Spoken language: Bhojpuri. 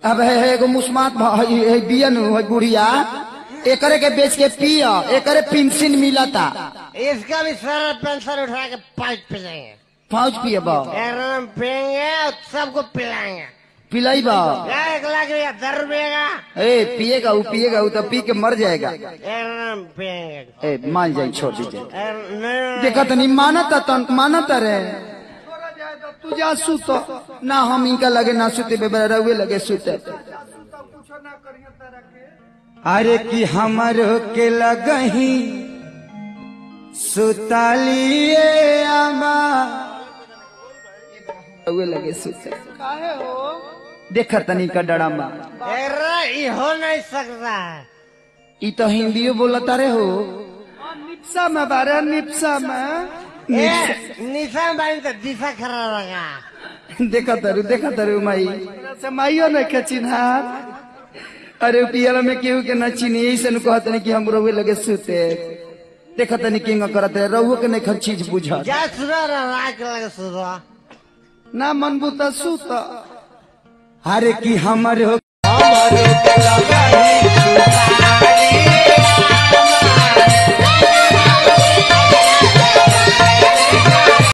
अब है एगो मुस्मात है बियन है गुड़िया एकरे के बेच के पिया एकरे पेंशन मिला था। इसका भी सारा पेंशन उठा के पाँच पिलाएंगे। पाँच पिए बा एकदम पियेंगे और सबको पिलाएंगे। पिलाई बा 1 लाख रुपया 10 रुपये का। ए पिएगा वो तो पी के मर जाएगा। एकदम पियेंगे। ए मान जाए छोड़ दीजिए। नहीं देखा तो नहीं मानता रे तू जा सुत ना हम इनका लगे ना सुते बेबरा रहुए लगे सुते। अरे कि हमारो के लगही सुतालिए आमा रहुए लगे सुते। काहे हो देखा तनी का डरामा ये हो नहीं सकता। ई तो हिंदियो बोलता रे हो निप्सा में बारे निप्सा में निशा बाई तो दिशा खरा लगा। देखा तरु माई माइयो न के चिन्हार। अरे पियल में केहू के न चिन्ही ऐसे कहते नहीं कि हम रहुए लगे सुते। देखा तनी किंग करते रहुए के नहीं चीज बुझा जा सुधा रात लगे सुधा ना मन बुता सुत। अरे कि हमारे